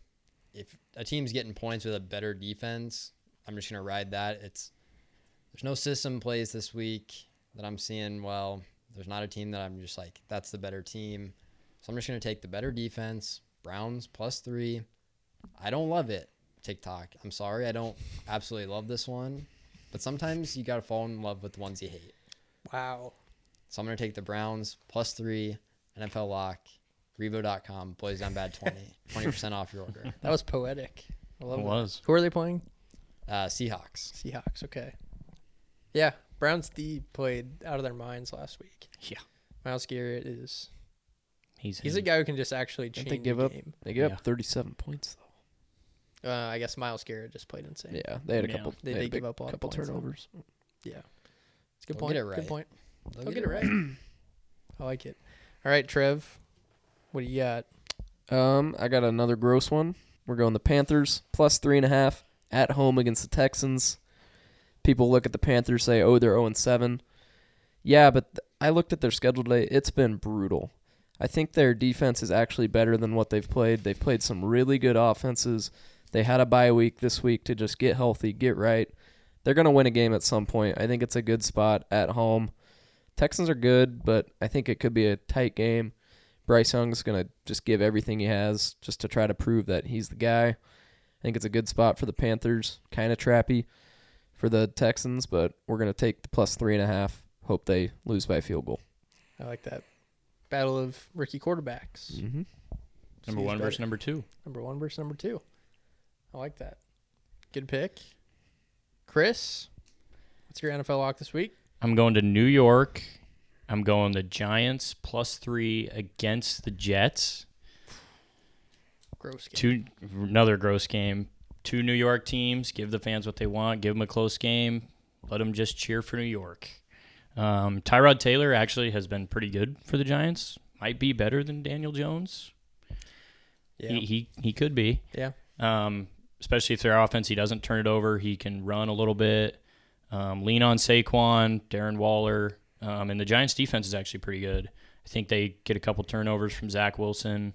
if a team's getting points with a better defense, I'm just going to ride that. There's no system plays this week that I'm seeing. Well, there's not a team that I'm just like, that's the better team. So I'm just going to take the better defense, Browns +3. I don't love it, TikTok. I'm sorry. I don't absolutely love this one. But sometimes you got to fall in love with the ones you hate. Wow. So I'm going to take the Browns +3, NFL lock, Revo.com, Boys Down Bad 20% off your order. That was poetic. I love It that. was. Who are they playing? Seahawks. Seahawks. Okay. Yeah. Browns D played out of their minds last week. Yeah. Miles Garrett is... He's He's a guy who can just actually change Didn't they give the up? game. They gave Yeah. up 37 points though. I guess Miles Garrett just played insane. Yeah, they had a Yeah. couple. They had a give big up a lot of couple points, though. turnovers. Yeah. It's a good They'll point. get it right. Good point. They'll They'll get it right. I like it. All right, Trev. What do you got? I got another gross one. We're going the Panthers +3.5 at home against the Texans. People look at the Panthers, say, "Oh, they're 0-7." Yeah, but I looked at their schedule today. It's been brutal. I think their defense is actually better than what they've played. They've played some really good offenses. They had a bye week this week to just get healthy, get right. They're going to win a game at some point. I think it's a good spot at home. Texans are good, but I think it could be a tight game. Bryce Young's going to just give everything he has just to try to prove that he's the guy. I think it's a good spot for the Panthers. Kind of trappy for the Texans, but we're going to take the +3.5. Hope they lose by a field goal. I like that. Battle of rookie quarterbacks. Mm-hmm. number Who's one versus better? number two. Number one versus number two. I like that. Good pick. Chris, what's your NFL lock this week? I'm going to New York. I'm going the Giants +3 against the Jets. Gross game. Another gross game. Two New York teams. Give the fans what they want. Give them a close game. Let them just cheer for New York. Tyrod Taylor actually has been pretty good for the Giants. Might be better than Daniel Jones. Yeah. He could be. Yeah. Especially if their offense, he doesn't turn it over. He can run a little bit. Lean on Saquon, Darren Waller. And the Giants' defense is actually pretty good. I think they get a couple turnovers from Zach Wilson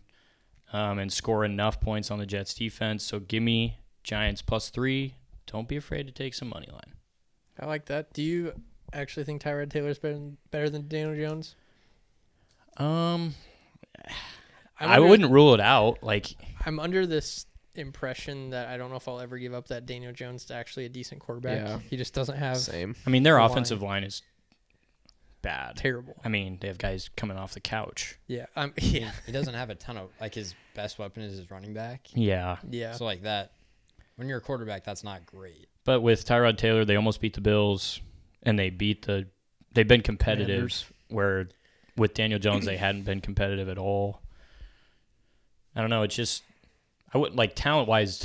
and score enough points on the Jets' defense. So give me Giants +3. Don't be afraid to take some money line. I like that. Do you actually think Tyrod Taylor's better than Daniel Jones? I wouldn't rule it out. Like, I'm under this impression that I don't know if I'll ever give up that Daniel Jones is actually a decent quarterback. Yeah. He just doesn't have Same. I mean, their The offensive line is bad. terrible. I mean, they have guys coming off the couch. Yeah. Yeah. He doesn't have a ton of, like, his best weapon is his running back. Yeah. Yeah. So, like, that, when you're a quarterback, that's not great. But with Tyrod Taylor, they almost beat the Bills, and they've been competitive, Commanders. where with Daniel Jones, they hadn't been competitive at all. I don't know. It's just, I wouldn't, like, talent-wise,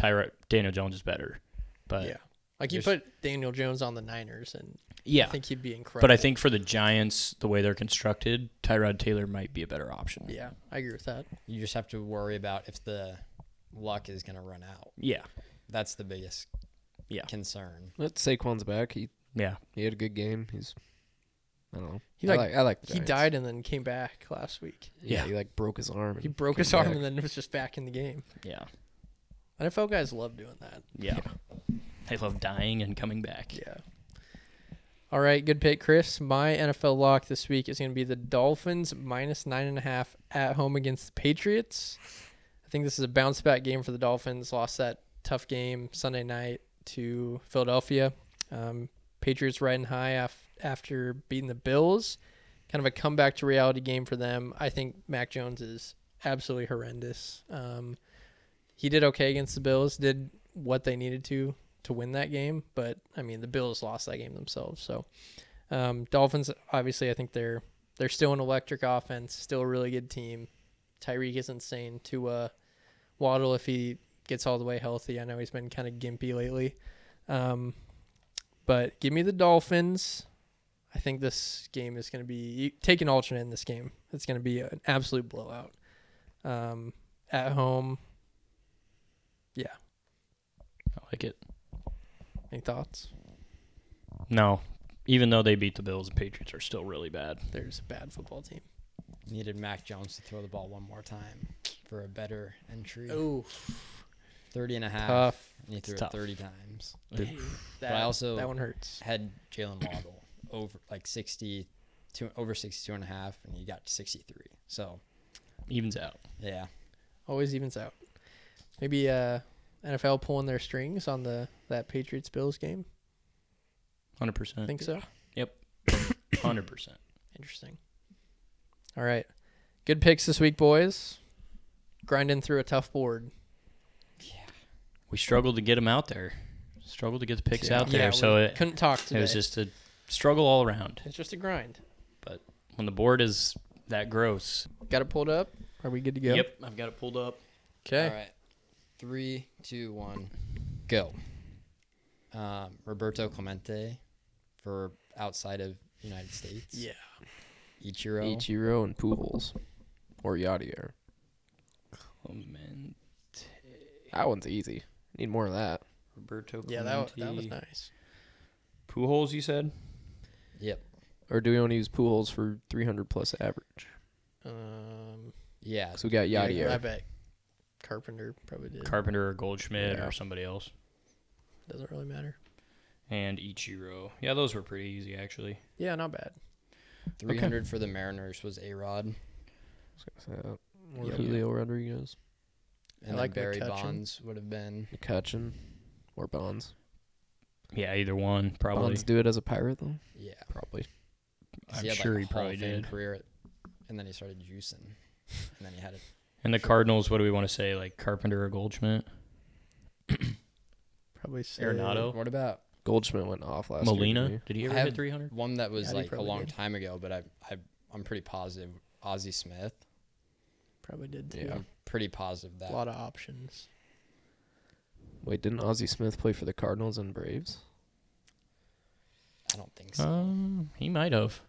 Daniel Jones is better. But Yeah. Like you There's- put Daniel Jones on the Niners, and yeah. I think he'd be incredible. But I think for the Giants, the way they're constructed, Tyrod Taylor might be a better option. Yeah, I agree with that. You just have to worry about if the luck is going to run out. Yeah. That's the biggest Yeah. concern. But Saquon's back. He Yeah. He had a good game. I don't know. He I like the he Giants. died and then came back last week. Yeah, Yeah. he broke his arm. He and broke came his arm back. and then was just back in the game. Yeah. NFL guys love doing that. Yeah. They love dying and coming back. Yeah. All right, good pick, Chris. My NFL lock this week is going to be the Dolphins -9.5 at home against the Patriots. I think this is a bounce back game for the Dolphins. Lost that tough game Sunday night to Philadelphia. Patriots riding high after beating the Bills. Kind of a comeback to reality game for them. I think Mac Jones is absolutely horrendous. He did okay against the Bills, did what they needed to win that game, but I mean the Bills lost that game themselves. So Dolphins, obviously, I think they're still an electric offense, still a really good team. Tyreek is insane. To Waddle, if he gets all the way healthy, I know he's been kind of gimpy lately. But give me the Dolphins. I think this game is going to be take an alternate in this game. It's going to be an absolute blowout. At home. Yeah. I like it. Any thoughts? No. Even though they beat the Bills, the Patriots are still really bad. There's a bad football team. Needed Mac Jones to throw the ball one more time for a better entry. Oh, 30.5. tough. And he threw It's it tough. 30 times. That, I also that one hurts. Had Jalen Waddle over like 62 and a half, and he got 63. So Evens out. yeah, Always evens out. Maybe NFL pulling their strings on that Patriots Bills game. 100%. I think so. Yep. 100%. Interesting. All right, good picks this week, boys. Grinding through a tough board. We struggled to get them out there. Struggled to get the picks out there. Yeah, So we it couldn't talk today. was just a struggle all around. It's just a grind. But when the board is that gross. Got it pulled up. Are we good to go? Yep. I've got it pulled up. Okay. All right, 3, 2, 1, go. Roberto Clemente for outside of United States. Yeah. Ichiro. and Pujols. Or Yadier. Clemente. That one's easy. Need more of that. Roberto Yeah, Clemente. that was nice. Pujols, you said? Yep. Or do we want to use Pujols for 300 plus average? Yeah. So we got Yadier. I bet Carpenter probably did. Carpenter or Goldschmidt Yeah. or somebody else. Doesn't really matter. And Ichiro. Yeah, those were pretty easy, actually. Yeah, not bad. 300 for the Mariners was A-Rod. Or Yep. Julio Rodriguez. And I then like Barry McCutcheon. Bonds would have been. McCutcheon. Or Bonds. Yeah, either one, probably. Bonds do it as a Pirate, though? Yeah. Probably. 'Cause I'm he had sure like he a Hall probably of Fame did. career, and then he started juicing, and then he had it. And the Cardinals, what do we want to say? Like Carpenter or Goldschmidt? Probably say Arenado? What about Goldschmidt went off last Molina? year. Did he I ever have hit 300? one that was Yeah, he like a probably long did. time ago, but I'm pretty positive Ozzie Smith. Probably did too. Yeah. I'm pretty positive A that. lot of options. Wait, didn't Ozzie Smith play for the Cardinals and Braves? I don't think so. He might have.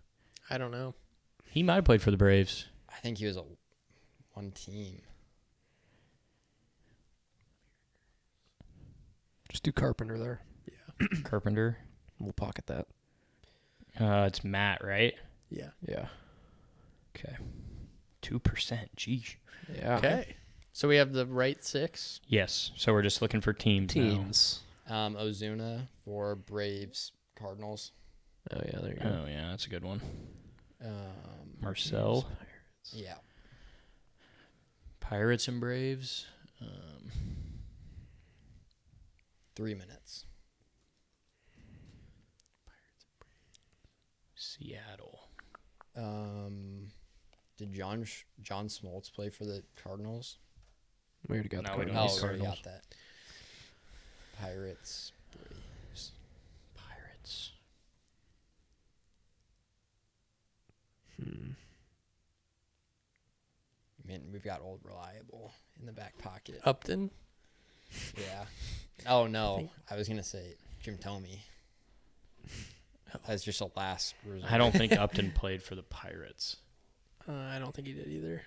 I don't know. He might have played for the Braves. I think he was one team. Just do Carpenter there. Carpenter. We'll pocket that. It's Matt, right? Yeah. Yeah. Okay. 2%. Geesh. Yeah. Okay. So we have the right six. Yes. So we're just looking for teams. now. Teams. Ozuna for Braves, Cardinals. Oh, yeah, there you go. Oh, yeah. That's a good one. Marcel. Marcel. Yeah. Pirates and Braves. 3 minutes. Seattle. Did John Smoltz play for the Cardinals? We already got No, the we don't Oh, Cardinals. need we already Cardinals. got that. Pirates, Braves. Pirates. I mean, we've got old reliable in the back pocket. Upton. Yeah. Oh no, I was gonna say Jim Tomey. As just a last resort. I don't think Upton played for the Pirates. I don't think he did either.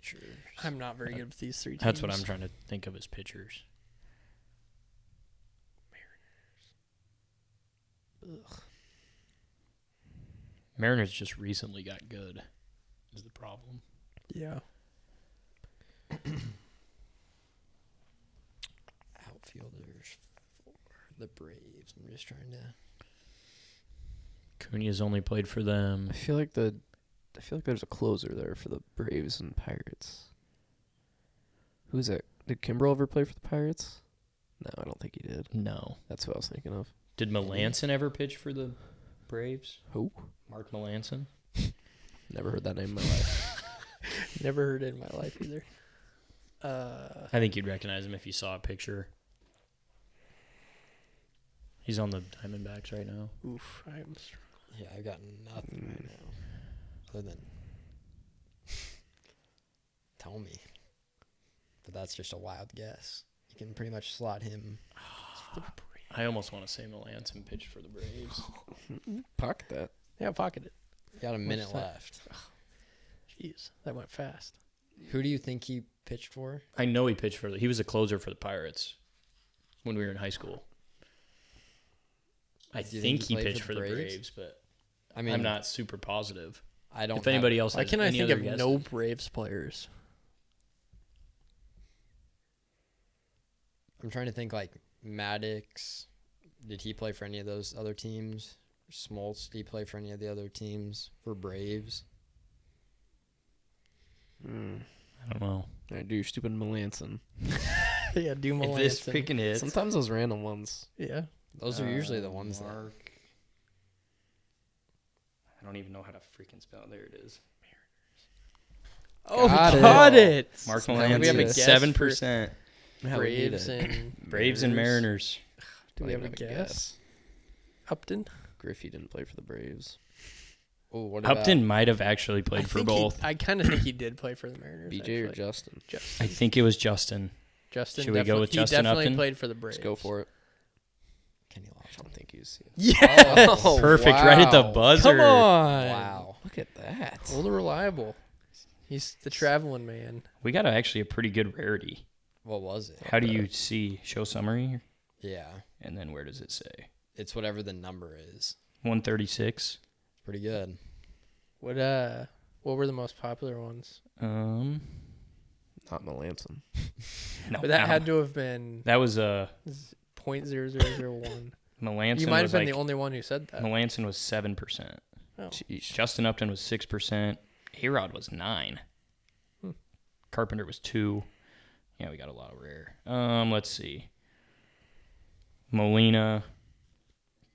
pitchers. I'm not very good with these three teams. That's what I'm trying to think of as pitchers. Mariners just recently got good. Is the problem? Yeah. Outfielders for the Braves. I'm just trying to. Cunea's only played for them. I feel like there's a closer there for the Braves and Pirates. Who's that? Did Kimbrel ever play for the Pirates? No, I don't think he did. No. That's what I was thinking of. Did Melanson ever pitch for the Braves? Who? Mark Melanson? Never heard that name in my life. Never heard it in my life either. I think you'd recognize him if you saw a picture. He's on the Diamondbacks right now. Oof. I'm Yeah, I've got nothing right now. Other than. Tell me. But that's just a wild guess. You can pretty much slot him. I almost want to say Melanson pitched for the Braves. Pocket that. Yeah, pocket it. You got a minute that? left. Jeez, that went fast. Who do you think he pitched for? I know he pitched he was a closer for the Pirates when we were in high school. I Do you think think he he played pitched for for the the Braves? Braves, but I mean, I'm not super positive. I don't. If anybody else Why has can I any think other of guesses? no Braves players? I'm trying to think like Maddox. Did he play for any of those other teams? Smoltz, did he play for any of the other teams for Braves? I don't know. All right, do your stupid Melanson. Yeah, do If this Melanson. freaking hits. Sometimes those random ones. Yeah. Those are usually the ones that. Mark. I don't even know how to freaking spell it. There it is. Oh, Got got it. it. Mark Now we have a Melanson, guess 7%. Braves and Braves and Mariners. Do we have a guess? Upton? Griffey didn't play for the Braves. Oh, what about Upton might have actually played for both. I kind of think he did play for the Mariners. BJ or actually. Justin? I think it was Justin. Justin. Should we go with he Justin definitely Upton? played for the Braves. Let's go for it. Kenny I Lofton? don't think he was. Yeah. Oh, Perfect, right at the wow. buzzer. Come on. Wow. Look at that. Old and reliable. He's the traveling man. We got actually a pretty good rarity. What was it? How do you see? Show summary, Yeah, and then where does it say? it's whatever the number is. 136. Pretty good. What were the most popular ones? No, Not Melanson. But that had to have been That was .0001. Melanson. You might have was been like, the only one who said that. Melanson was 7%. Oh. Jeez. Justin Upton was 6%. Arod was 9. Carpenter was 2. Yeah, we got a lot of rare. Let's see. Molina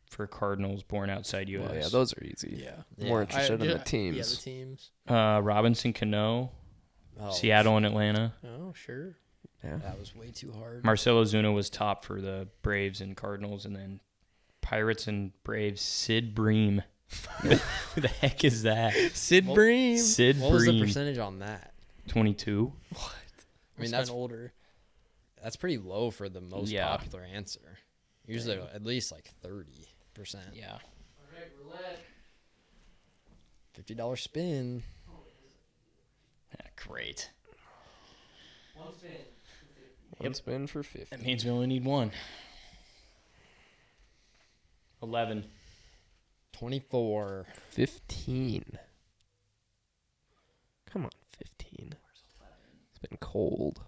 for Cardinals, born outside U.S. Well, yeah, those are easy. Yeah. More Yeah. interested in the Yeah, teams. the teams. Robinson Cano, Oh, Seattle and Atlanta. Oh, sure. Yeah. That was way too hard. Marcelo Zuna was top for the Braves and Cardinals, and then Pirates and Braves, Sid Bream. Who the heck is that? Sid Well, Bream. Sid What was the Bream, percentage on that? 22. I mean, Must've that's been older. That's pretty low for the most Yeah. popular answer. Usually at least like 30%. Yeah. All right, roulette. $50 spin. Great. One spin. One spin for 50. That means we only need one. 11. 24. 15. Come on, 15. It's been cold.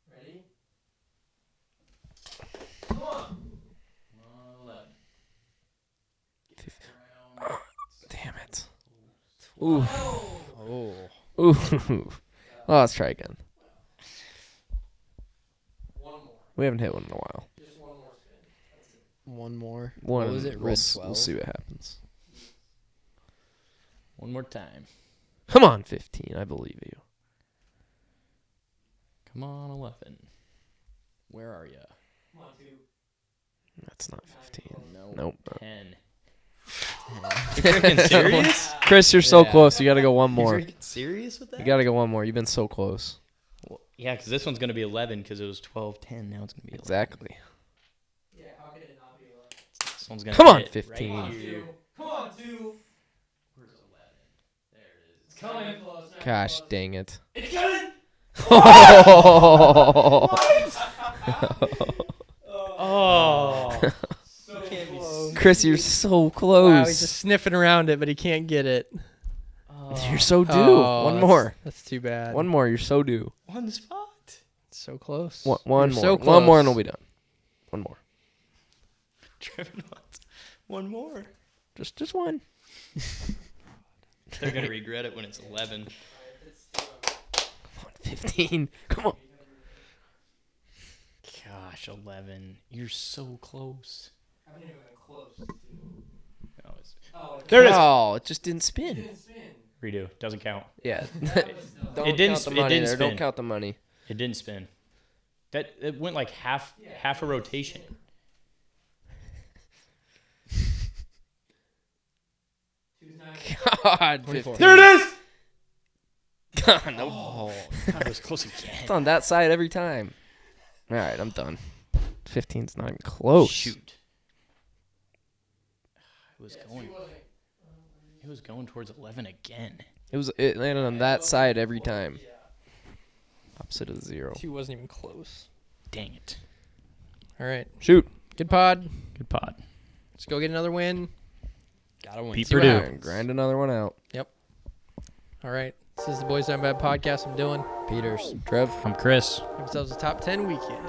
Ready? Come on. 11. Damn it. Ooh. Oh. Ooh. Well, let's try again. One more. We haven't hit one in a while. Just one more spin. That's it. One more. One. What was it? We'll, Red s- 12? we'll see what happens. One more time. Come on, 15. I believe you. Come on, 11. Where are ya? Come on, 2. That's not 15. No. Nope. 10. You freaking serious? Chris, you're so Yeah. close. You got to go one more. You freaking serious with that? You got to go one more. You've been so close. Well, yeah, because this one's going to be 11 because it was 12-10. Now it's going to be 11. Exactly. Yeah, how could it not be 11? This one's going to Come on, hit 15. Right here. Come on, 2. Where's 11? There Gosh dang it. It's coming. Oh. So close. Chris, you're so Wow, close. he's just sniffing around it, but he can't get it. You're so due. Oh, One that's- more. That's too bad. One more. You're so due. One spot. So close. One You're more. so One more close. and we'll be done. One more. Trevin wants one more. Just one. They're gonna regret it when it's 11. 15. Come on. Gosh, 11. You're so close. Haven't even been close. Oh, it's, Oh, there it is. Oh, it just didn't spin. Redo. Doesn't count. Yeah. Don't It didn't count the sp- it money didn't there. spin. Don't count the money. It didn't spin. That it went like half a rotation. God, 24. 15. There it is. God, no. Oh, God, it was close again. It's on that side every time. All right, I'm done. 15's not even close. Shoot. It was going. It was going towards 11 again. It landed on that side every time. Opposite of the 0. 2 wasn't even close. Dang it. All right. Shoot. Good pod. Good pod. Let's go get another win. Gotta win. Beat See what Purdue. happens. Grind another one out. All right. This is the Boys Down Bad podcast. I'm Dylan. Peters. Trev. I'm Chris. Give yourselves a top 10 weekend.